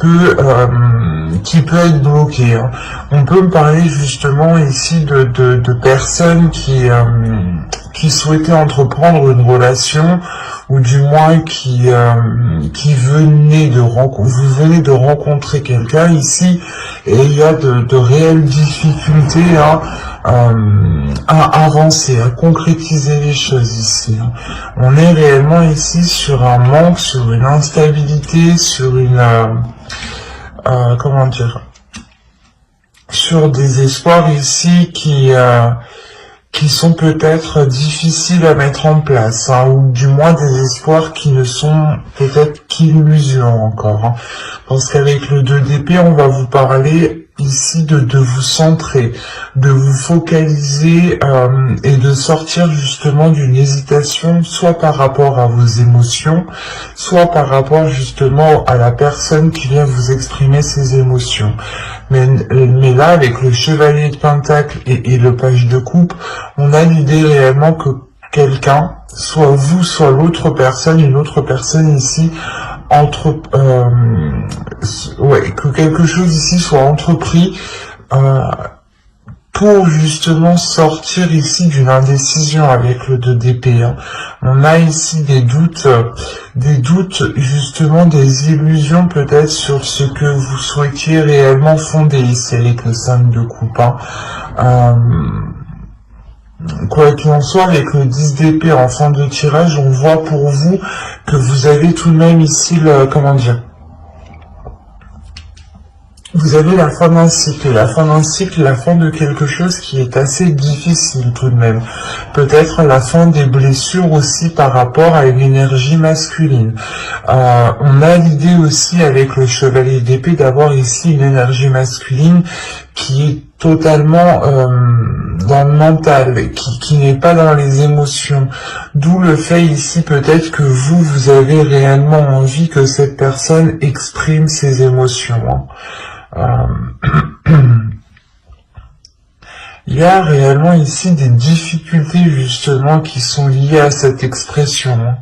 peut être bloqué, hein. On peut me parler justement ici de personnes qui souhaitaient entreprendre une relation, ou du moins qui venaient vous venez de rencontrer quelqu'un ici, et il y a de réelles difficultés, hein, à avancer, à concrétiser les choses ici, hein. On est réellement ici sur un manque, sur une instabilité, sur une comment dire, sur des espoirs ici qui sont peut-être difficiles à mettre en place, hein, ou du moins des espoirs qui ne sont peut-être qu'illusions encore, hein. Parce qu'avec le 2 d'épée, on va vous parler ici de vous centrer, de vous focaliser et de sortir justement d'une hésitation, soit par rapport à vos émotions, soit par rapport justement à la personne qui vient vous exprimer ses émotions. Mais là, avec le chevalier de Pentacle et le page de coupe, on a l'idée réellement que quelqu'un, soit vous, soit l'autre personne, une autre personne ici, que quelque chose ici soit entrepris pour justement sortir ici d'une indécision avec le 2 d'épée, hein. On a ici des doutes justement, des illusions peut-être sur ce que vous souhaitiez réellement fonder ici avec le 5 de coupe, hein. Quoi qu'il en soit, avec le 10 d'épée en fin de tirage, on voit pour vous que vous avez tout de même ici comment dire, vous avez la fin d'un cycle, la fin de quelque chose qui est assez difficile tout de même. Peut-être la fin des blessures aussi par rapport à une énergie masculine. On a l'idée aussi avec le chevalier d'épée d'avoir ici une énergie masculine qui est totalement dans le mental, qui n'est pas dans les émotions. D'où le fait ici peut-être que vous avez réellement envie que cette personne exprime ses émotions, hein. Il y a réellement ici des difficultés justement qui sont liées à cette expression, hein.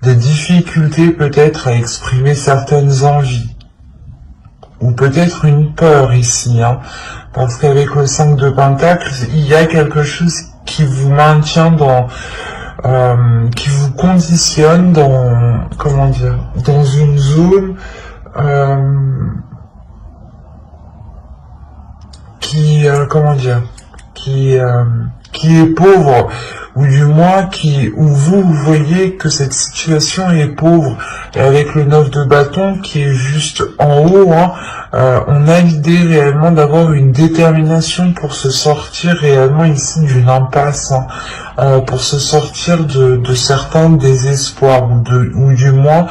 Des difficultés peut-être à exprimer certaines envies, ou peut-être une peur ici, hein, parce qu'avec le 5 de Pentacle, il y a quelque chose qui vous maintient dans, qui vous conditionne dans, comment dire, dans une zone comment dire, qui est pauvre, ou du moins où vous voyez que cette situation est pauvre. Et avec le 9 de bâton qui est juste en haut, hein, on a l'idée réellement d'avoir une détermination pour se sortir réellement ici d'une impasse, hein, pour se sortir de certains désespoirs, ou du moins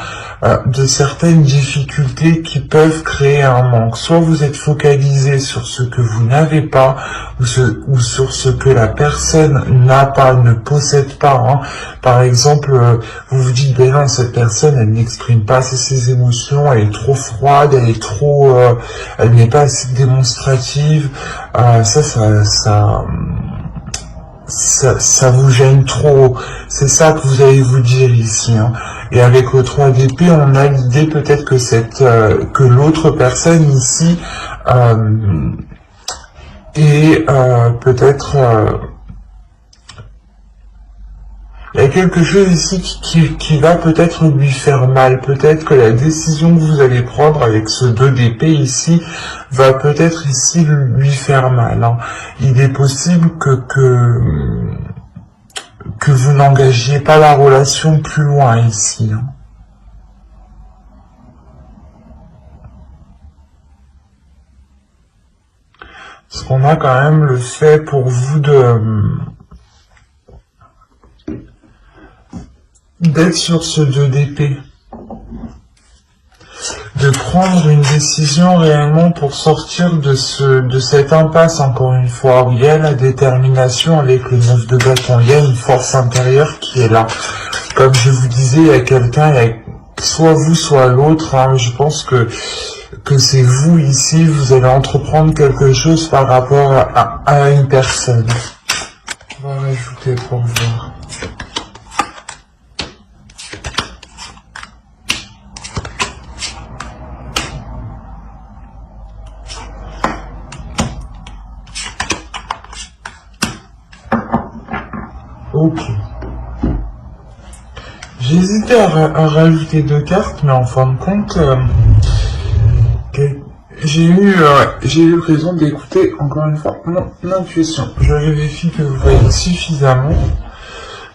de certaines difficultés qui peuvent créer un manque. Soit vous êtes focalisé sur ce que vous n'avez pas, ou sur ce que la personne n'a pas, ne possède pas, hein. Par exemple, vous vous dites, ben non, cette personne, elle n'exprime pas assez ses émotions, elle est trop froide, elle n'est pas assez démonstrative, ça vous gêne trop. C'est ça que vous allez vous dire ici, hein. Et avec le 3 d'épée, on a l'idée peut-être que l'autre personne ici est peut-être il y a quelque chose ici qui va peut-être lui faire mal. Peut-être que la décision que vous allez prendre avec ce 2 d'épée ici va peut-être ici lui faire mal, hein. Il est possible que vous n'engagiez pas la relation plus loin ici, hein. Parce qu'on a quand même le fait pour vous d'être sur ce 2 d'épée, de prendre une décision réellement pour sortir de cette impasse, encore une fois, où il y a la détermination avec le 9 de bâton, il y a une force intérieure qui est là. Comme je vous disais, il y a quelqu'un, soit vous, soit l'autre, hein, je pense que c'est vous ici, vous allez entreprendre quelque chose par rapport à une personne. On va rajouter pour voir. Ok. J'ai hésité à rajouter 2 cartes, mais en fin de compte, j'ai eu raison d'écouter encore une fois mon intuition. Je vérifie que vous voyez suffisamment.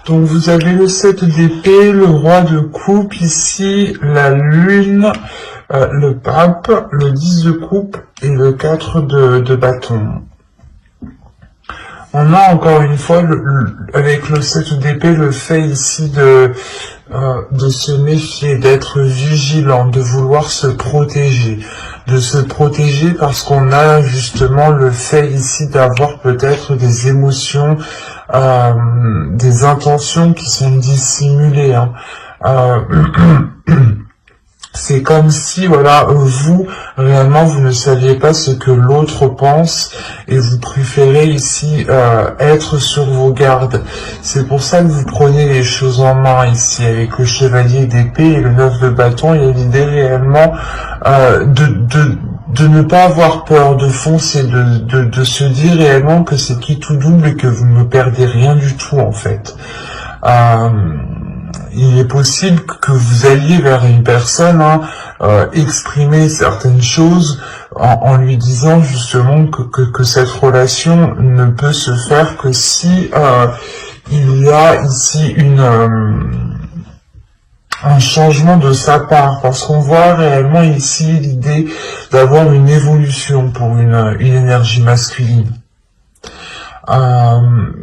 Donc vous avez le 7 d'épée, le roi de coupe ici, la lune, le pape, le 10 de coupe et le 4 de bâton. On a encore une fois, avec le 7 d'épée, le fait ici de se méfier, d'être vigilant, de vouloir se protéger. De se protéger parce qu'on a justement le fait ici d'avoir peut-être des émotions, des intentions qui sont dissimulées. Hein. C'est comme si, voilà, vous, réellement, vous ne saviez pas ce que l'autre pense et vous préférez ici être sur vos gardes. C'est pour ça que vous prenez les choses en main ici, avec le chevalier d'épée et le 9 de bâton. Il y a l'idée réellement de ne pas avoir peur, de foncer, de se dire réellement que c'est qui tout double et que vous ne perdez rien du tout, en fait. Il est possible que vous alliez vers une personne, exprimer certaines choses en lui disant justement que cette relation ne peut se faire que si il y a ici un changement de sa part, parce qu'on voit réellement ici l'idée d'avoir une évolution pour une énergie masculine.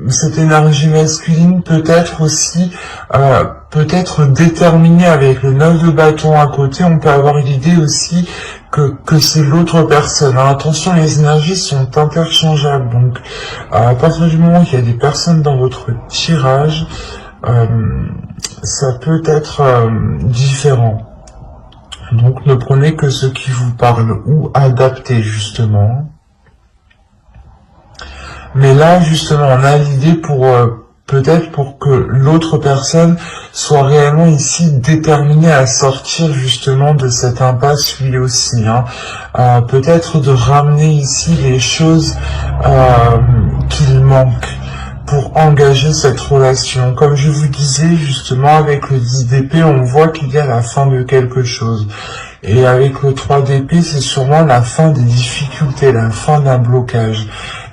Cette énergie masculine peut être aussi peut-être déterminée avec le 9 de bâton à côté. On peut avoir l'idée aussi que c'est l'autre personne. Alors, attention, les énergies sont interchangeables, donc à partir du moment qu'il y a des personnes dans votre tirage, ça peut être différent. Donc ne prenez que ce qui vous parle ou adaptez justement. Mais là, justement, on a l'idée pour peut-être pour que l'autre personne soit réellement ici déterminée à sortir justement de cette impasse lui aussi. Peut-être de ramener ici les choses qu'il manque pour engager cette relation. Comme je vous disais, justement, avec le 10 d'épée, on voit qu'il y a la fin de quelque chose. Et avec le 3 d'épée, c'est sûrement la fin des difficultés, la fin d'un blocage.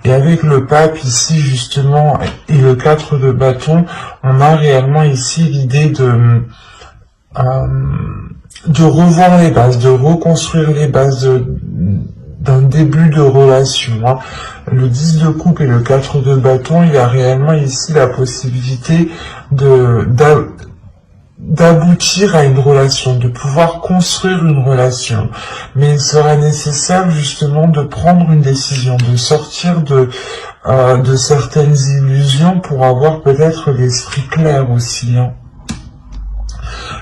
Et avec le pape ici, justement, et le 4 de bâton, on a réellement ici l'idée de revoir les bases, de reconstruire les bases d'un début de relation. Le 10 de coupe et le 4 de bâton, il y a réellement ici la possibilité d'aboutir à une relation, de pouvoir construire une relation. Mais il sera nécessaire justement de prendre une décision, de sortir de certaines illusions pour avoir peut-être l'esprit clair aussi.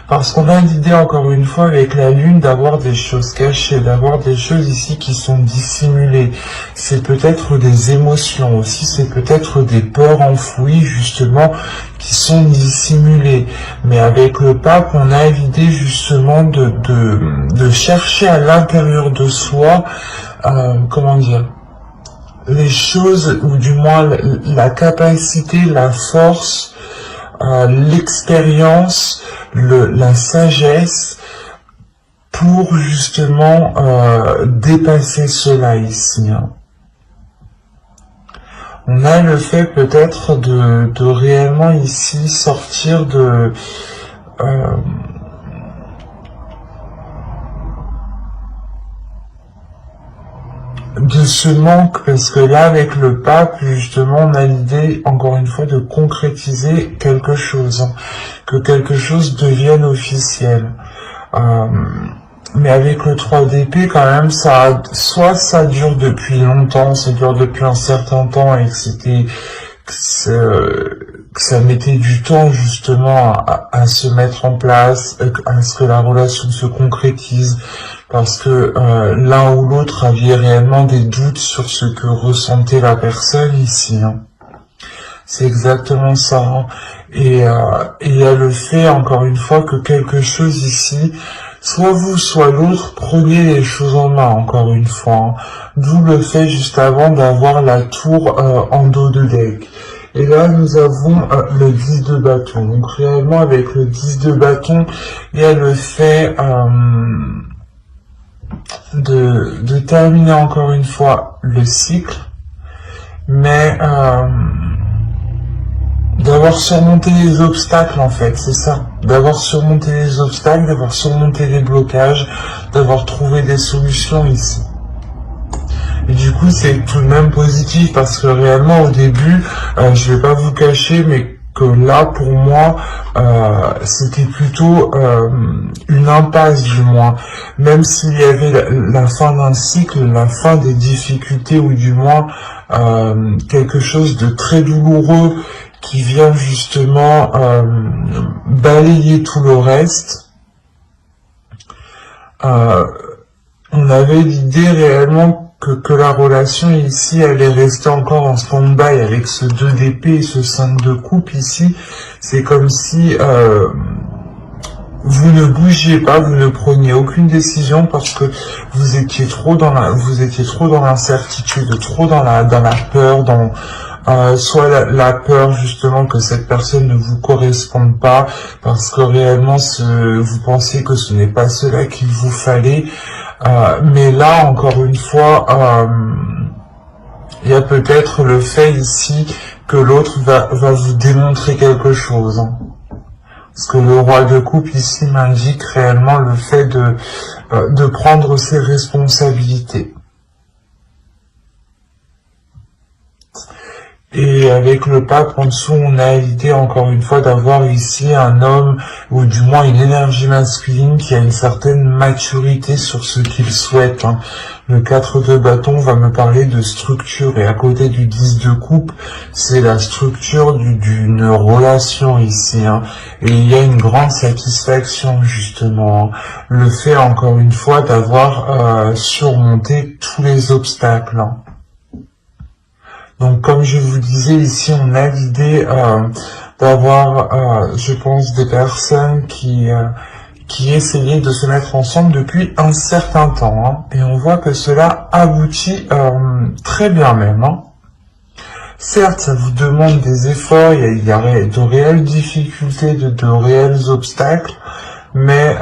Parce qu'on a l'idée, encore une fois, avec la lune, d'avoir des choses cachées, d'avoir des choses ici qui sont dissimulées. C'est peut-être des émotions aussi, c'est peut-être des peurs enfouies, justement, qui sont dissimulées. Mais avec le pape, on a l'idée, justement, de chercher à l'intérieur de soi, comment dire, les choses, ou du moins la capacité, la force, l'expérience, la sagesse pour justement dépasser cela ici. On a le fait peut-être de réellement ici sortir de ce manque, parce que là, avec le pape, justement, on a l'idée, encore une fois, de concrétiser quelque chose, que quelque chose devienne officiel. Mais avec le 3 d'épée, quand même, soit ça dure depuis longtemps, ça dure depuis un certain temps, et que ça mettait du temps, justement, à se mettre en place, à ce que la relation se concrétise, parce que l'un ou l'autre avait réellement des doutes sur ce que ressentait la personne ici. C'est exactement ça. Et il y a le fait, encore une fois, que quelque chose ici, soit vous, soit l'autre, prenez les choses en main, encore une fois. D'où le fait, juste avant, d'avoir la tour en dos de deck. Et là, nous avons le 10 de bâton. Donc réellement, avec le 10 de bâton, il y a le fait de terminer encore une fois le cycle, mais d'avoir surmonté les obstacles, en fait, c'est ça. D'avoir surmonté les obstacles, d'avoir surmonté les blocages, d'avoir trouvé des solutions ici. Et du coup, c'est tout de même positif parce que réellement, au début, je vais pas vous cacher, mais que là, pour moi, c'était plutôt une impasse, du moins. Même s'il y avait la fin d'un cycle, la fin des difficultés, ou du moins quelque chose de très douloureux qui vient justement balayer tout le reste. On avait l'idée réellement que la relation ici allait rester encore en stand-by avec ce 2 d'épée et ce 5 de coupe ici. C'est comme si vous ne bougiez pas, vous ne preniez aucune décision parce que vous étiez trop dans l'incertitude, trop dans la peur, soit la peur justement que cette personne ne vous corresponde pas parce que réellement vous pensez que ce n'est pas cela qu'il vous fallait, mais là encore une fois il y a peut-être le fait ici que l'autre va vous démontrer quelque chose, hein. Parce que le roi de coupe ici m'indique réellement le fait de prendre ses responsabilités. Et avec le pape en dessous, on a l'idée encore une fois d'avoir ici un homme, ou du moins une énergie masculine qui a une certaine maturité sur ce qu'il souhaite, hein. Le 4 de bâton va me parler de structure, et à côté du 10 de coupe, c'est la structure d'une relation ici, hein. Et il y a une grande satisfaction justement, hein. Le fait encore une fois d'avoir surmonté tous les obstacles, hein. Donc, comme je vous disais, ici, on a l'idée d'avoir, je pense, des personnes qui essayaient de se mettre ensemble depuis un certain temps, hein, et on voit que cela aboutit très bien même, hein. Certes, ça vous demande des efforts, il y a de réelles difficultés, de réels obstacles, mais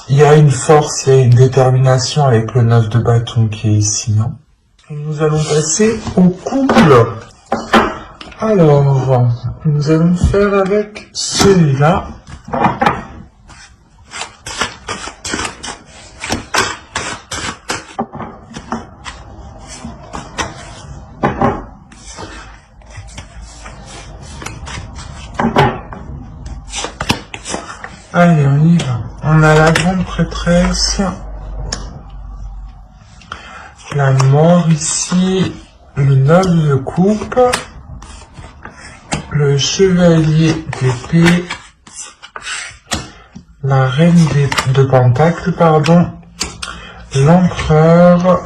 il y a une force, il y a une détermination avec le 9 de bâton qui est ici, hein. Nous allons passer au couple. Alors, nous allons faire avec celui-là. Allez, on y va. On a la grande prêtresse. La mort ici, le 9 de coupe, le chevalier d'épée, la reine de pentacle, pardon, l'empereur,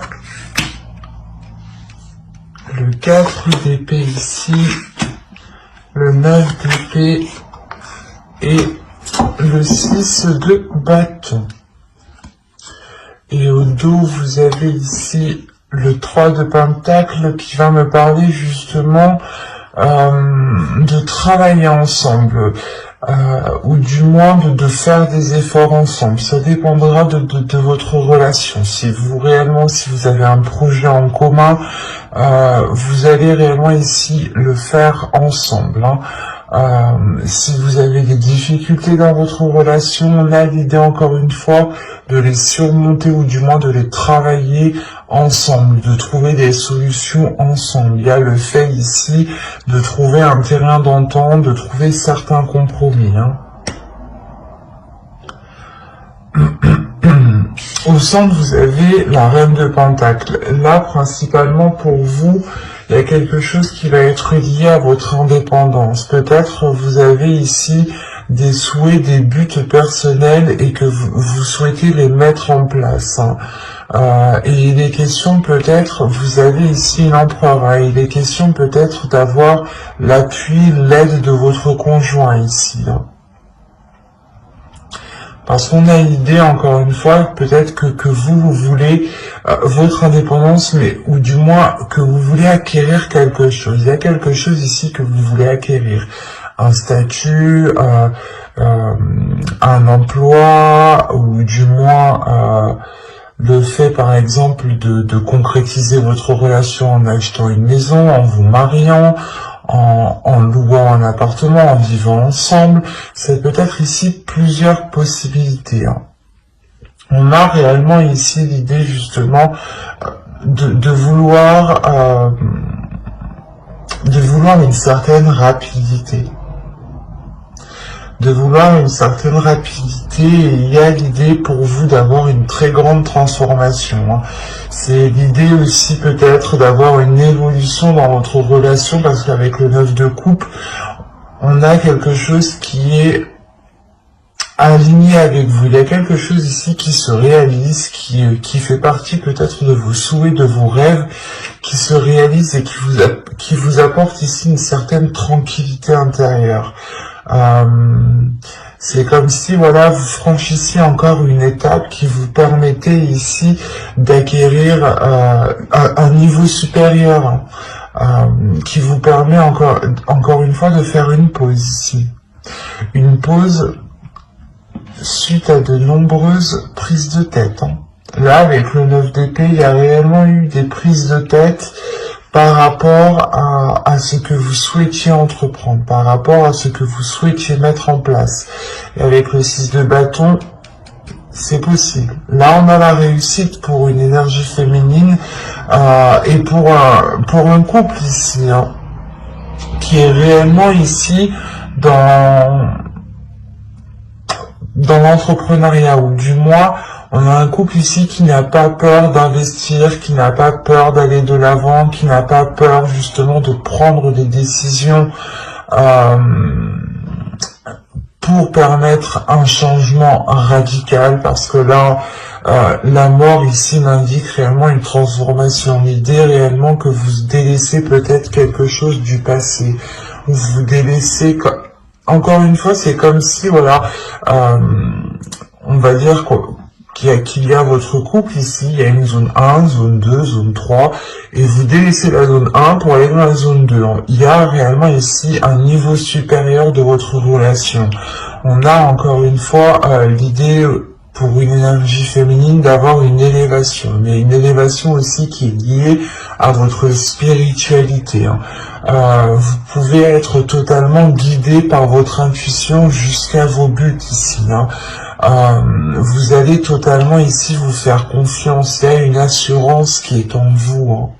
le 4 d'épée ici, le 9 d'épée et le 6 de bâton. Et au dos, vous avez ici le 3 de pentacle qui va me parler justement de travailler ensemble, ou du moins de faire des efforts ensemble. Ça dépendra de votre relation. Si vous avez un projet en commun, vous allez réellement ici le faire ensemble, hein. Si vous avez des difficultés dans votre relation, on a l'idée encore une fois de les surmonter ou du moins de les travailler ensemble, de trouver des solutions ensemble. Il y a le fait ici de trouver un terrain d'entente, de trouver certains compromis, hein. Au centre, vous avez la reine de pentacle. Là, principalement pour vous, il y a quelque chose qui va être lié à votre indépendance. Peut-être vous avez ici des souhaits, des buts personnels et que vous souhaitez les mettre en place, hein. Et il est question peut-être, vous avez ici l'empereur, hein, il est question peut-être d'avoir l'appui, l'aide de votre conjoint ici, hein. Parce qu'on a l'idée, encore une fois, peut-être que vous voulez votre indépendance, mais ou du moins que vous voulez acquérir quelque chose. Il y a quelque chose ici que vous voulez acquérir. Un statut, un emploi, ou du moins le fait, par exemple, de concrétiser votre relation en achetant une maison, en vous mariant, en louant un appartement, en vivant ensemble. C'est peut-être ici plusieurs possibilités. On a réellement ici l'idée justement de vouloir une certaine rapidité. Et il y a l'idée pour vous d'avoir une très grande transformation. C'est l'idée aussi peut-être d'avoir une évolution dans votre relation, parce qu'avec le 9 de coupe, on a quelque chose qui est aligné avec vous. Il y a quelque chose ici qui se réalise, qui fait partie peut-être de vos souhaits, de vos rêves, qui se réalise et qui vous apporte ici une certaine tranquillité intérieure. C'est comme si, voilà, vous franchissiez encore une étape qui vous permettait ici d'acquérir un niveau supérieur, qui vous permet encore une fois de faire une pause ici. Une pause suite à de nombreuses prises de tête. Là, avec le 9 d'épée, il y a réellement eu des prises de tête par rapport à ce que vous souhaitiez entreprendre, par rapport à ce que vous souhaitiez mettre en place. Et avec le 6 de bâton, c'est possible. Là, on a la réussite pour une énergie féminine et pour un couple ici, qui est réellement ici dans l'entrepreneuriat, ou du moins, on a un couple ici qui n'a pas peur d'investir, qui n'a pas peur d'aller de l'avant, qui n'a pas peur justement de prendre des décisions pour permettre un changement radical, parce que là, la mort ici m'indique réellement une transformation. L'idée réellement que vous délaissez peut-être quelque chose du passé, ou vous délaissez... Encore une fois, c'est comme si, voilà, on va dire qu'il y a votre couple ici, il y a une zone 1, zone 2, zone 3, et vous délaissez la zone 1 pour aller dans la zone 2. Il y a réellement ici un niveau supérieur de votre relation. On a encore une fois l'idée pour une énergie féminine d'avoir une élévation, mais une élévation aussi qui est liée à votre spiritualité. Vous pouvez être totalement guidé par votre intuition jusqu'à vos buts ici. Vous allez totalement ici vous faire confiance. Il y a une assurance qui est en vous,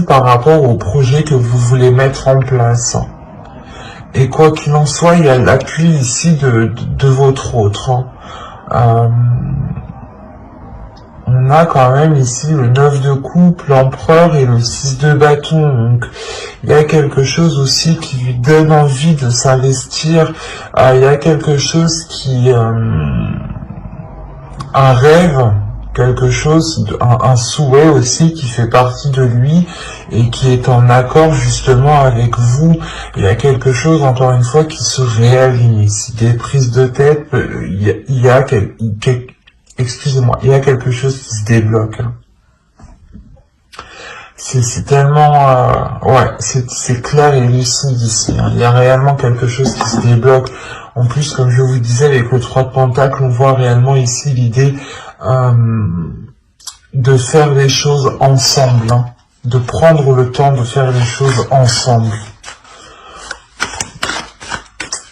par rapport au projet que vous voulez mettre en place. Et quoi qu'il en soit, il y a l'appui ici de votre autre. On a quand même ici le 9 de coupe, l'empereur et le 6 de bâton. Donc, il y a quelque chose aussi qui lui donne envie de s'investir. Il y a quelque chose qui... un rêve, quelque chose, un souhait aussi qui fait partie de lui et qui est en accord justement avec vous. Il y a quelque chose, encore une fois, qui se réaligne ici. Des prises de tête, il y a quelque chose qui se débloque. C'est tellement... ouais, c'est clair et lucide ici. Il y a réellement quelque chose qui se débloque. En plus, comme je vous disais, avec le 3 de Pentacle, on voit réellement ici l'idée de faire les choses ensemble. De prendre le temps de faire les choses ensemble.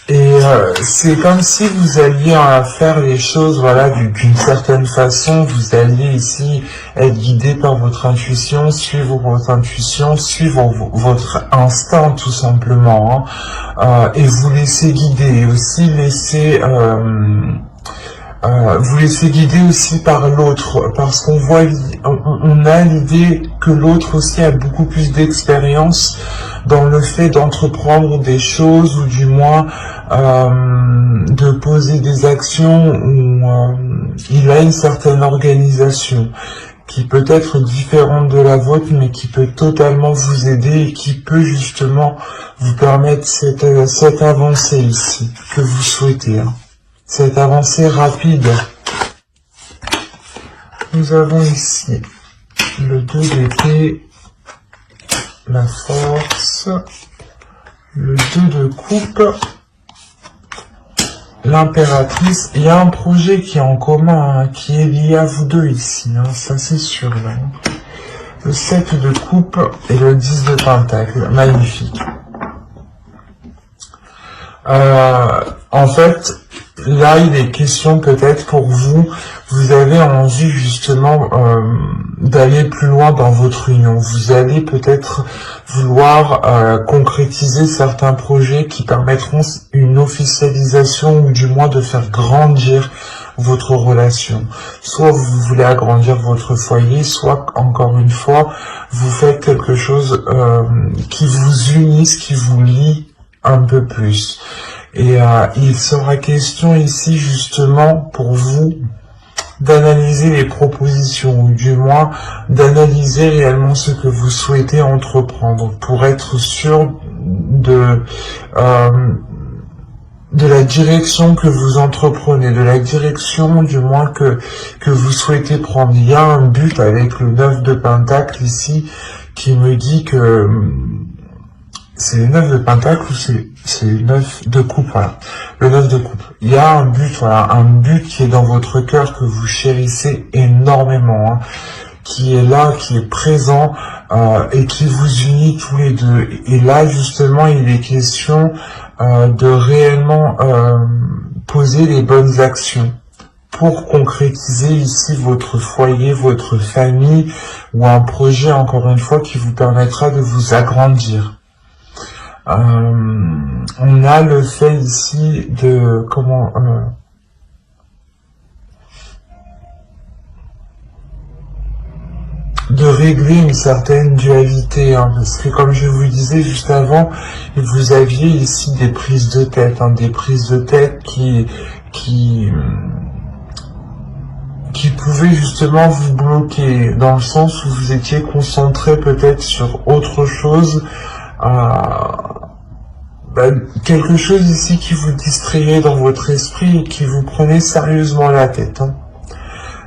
Et c'est comme si vous alliez faire les choses, voilà, d'une certaine façon. Vous alliez ici être guidé par votre intuition, suivre votre intuition, suivre votre instinct tout simplement, et vous laisser guider, et aussi vous laissez guider aussi par l'autre, parce qu'on voit, on a l'idée que l'autre aussi a beaucoup plus d'expérience dans le fait d'entreprendre des choses, ou du moins de poser des actions où il a une certaine organisation. qui peut être différente de la vôtre, mais qui peut totalement vous aider et qui peut justement vous permettre cette avancée ici que vous souhaitez, hein. Cette avancée rapide. Nous avons ici le 2 d'épée, la force, le 2 de coupe, l'impératrice. Il y a un projet qui est en commun, hein, qui est lié à vous deux ici, hein, ça c'est sûr. Là. Le 7 de coupe et le 10 de pentacle, magnifique. En fait, là il est question peut-être pour vous, vous avez envie justement d'aller plus loin dans votre union. Vous allez peut-être vouloir concrétiser certains projets qui permettront une officialisation ou du moins de faire grandir votre relation. Soit vous voulez agrandir votre foyer, soit encore une fois, vous faites quelque chose qui vous unisse, qui vous lie un peu plus. Et il sera question ici justement pour vous d'analyser les propositions, ou du moins d'analyser réellement ce que vous souhaitez entreprendre pour être sûr de la direction que vous entreprenez, de la direction du moins que vous souhaitez prendre. Il y a un but avec le 9 de pentacle ici qui me dit que c'est le 9 de pentacle ou c'est le 9 de coupe, voilà. Le 9 de coupe. Il y a un but, voilà, un but qui est dans votre cœur, que vous chérissez énormément, hein, qui est là, qui est présent, et qui vous unit tous les deux. Et là, justement, il est question de réellement poser les bonnes actions pour concrétiser ici votre foyer, votre famille, ou un projet, encore une fois, qui vous permettra de vous agrandir. On a le fait ici de de régler une certaine dualité, hein, parce que comme je vous le disais juste avant, vous aviez ici des prises de tête, hein, des prises de tête qui pouvaient justement vous bloquer, dans le sens où vous étiez concentré peut-être sur autre chose, quelque chose ici qui vous distrayait dans votre esprit et qui vous prenait sérieusement la tête, hein.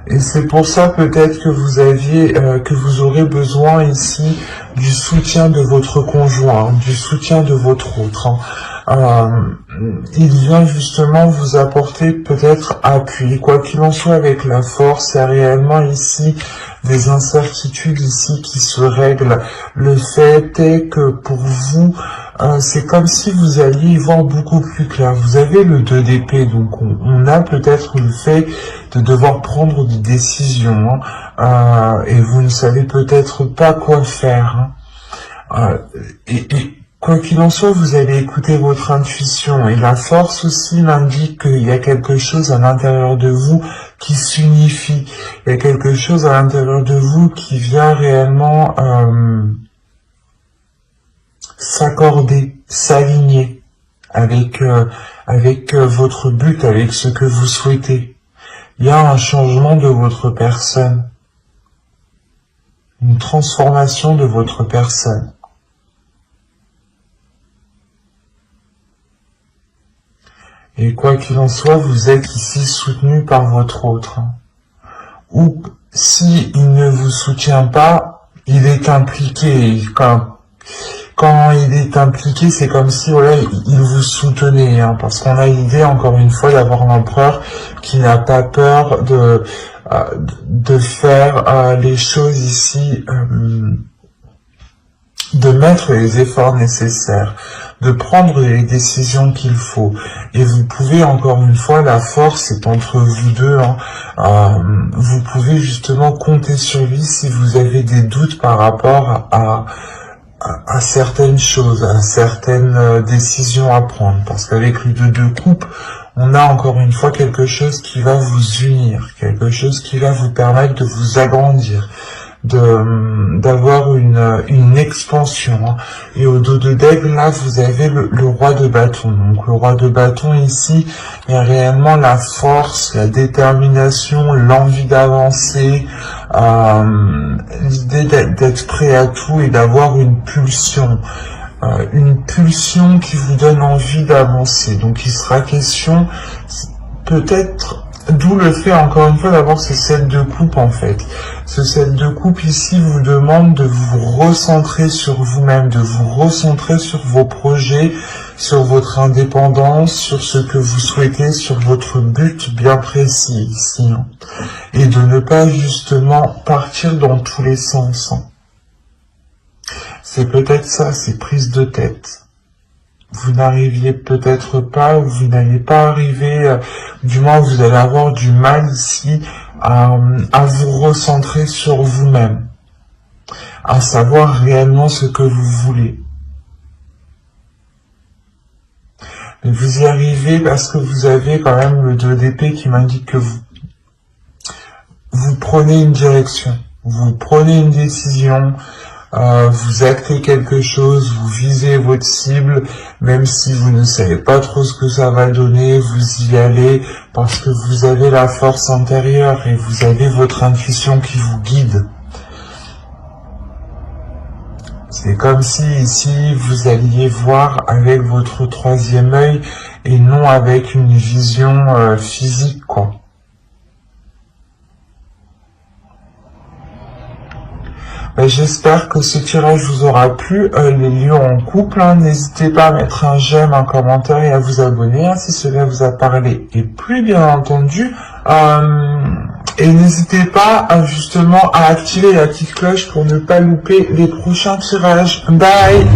Et c'est pour ça peut-être que vous aurez besoin ici du soutien de votre conjoint, hein, du soutien de votre autre, hein. Il vient justement vous apporter peut-être appui. Quoi qu'il en soit, avec la force, il y a réellement ici des incertitudes ici qui se règlent. Le fait est que pour vous, c'est comme si vous alliez y voir beaucoup plus clair. Vous avez le 2 d'épée, donc on a peut-être le fait de devoir prendre des décisions, hein, et vous ne savez peut-être pas quoi faire, hein. Et quoi qu'il en soit, vous allez écouter votre intuition, et la force aussi m'indique qu'il y a quelque chose à l'intérieur de vous qui s'unifie. Il y a quelque chose à l'intérieur de vous qui vient réellement s'accorder, s'aligner avec votre but, avec ce que vous souhaitez. Il y a un changement de votre personne, une transformation de votre personne. Et quoi qu'il en soit, vous êtes ici soutenu par votre autre, hein. Ou si il ne vous soutient pas, il est impliqué. Quand il est impliqué, c'est comme si voilà, il vous soutenait, hein, parce qu'on a l'idée, encore une fois, d'avoir l'empereur qui n'a pas peur de faire les choses ici, de mettre les efforts nécessaires, de prendre les décisions qu'il faut. Et vous pouvez, encore une fois, la force est entre vous deux, hein, vous pouvez justement compter sur lui si vous avez des doutes par rapport à certaines choses, à certaines décisions à prendre. Parce qu'avec le 2 de coupe, on a encore une fois quelque chose qui va vous unir, quelque chose qui va vous permettre de vous agrandir, d'avoir une expansion, hein. Et au dos de d'aigle, là, vous avez le roi de bâton. Donc le roi de bâton ici, il y a réellement la force, la détermination, l'envie d'avancer, l'idée d'être prêt à tout et d'avoir une pulsion qui vous donne envie d'avancer. Donc il sera question peut-être, d'où le fait encore une fois d'avoir ce 7 de coupe en fait. Ce 7 de coupe ici vous demande de vous recentrer sur vous-même, de vous recentrer sur vos projets, sur votre indépendance, sur ce que vous souhaitez, sur votre but bien précis ici, hein. Et de ne pas justement partir dans tous les sens, hein. C'est peut-être ça, ces prises de tête. Vous n'arriviez peut-être pas, ou vous n'allez pas arriver, du moins vous allez avoir du mal ici à vous recentrer sur vous-même, à savoir réellement ce que vous voulez. Mais vous y arrivez parce que vous avez quand même le 2 d'épée qui m'indique que vous prenez une direction, vous prenez une décision, vous actez quelque chose, vous visez votre cible, même si vous ne savez pas trop ce que ça va donner, vous y allez parce que vous avez la force intérieure et vous avez votre intuition qui vous guide. C'est comme si ici vous alliez voir avec votre 3e œil et non avec une vision physique, quoi. J'espère que ce tirage vous aura plu, les lions en couple, hein. N'hésitez pas à mettre un j'aime, un commentaire et à vous abonner, hein, si cela vous a parlé et plu bien entendu. Et n'hésitez pas justement à activer la petite cloche pour ne pas louper les prochains tirages. Bye!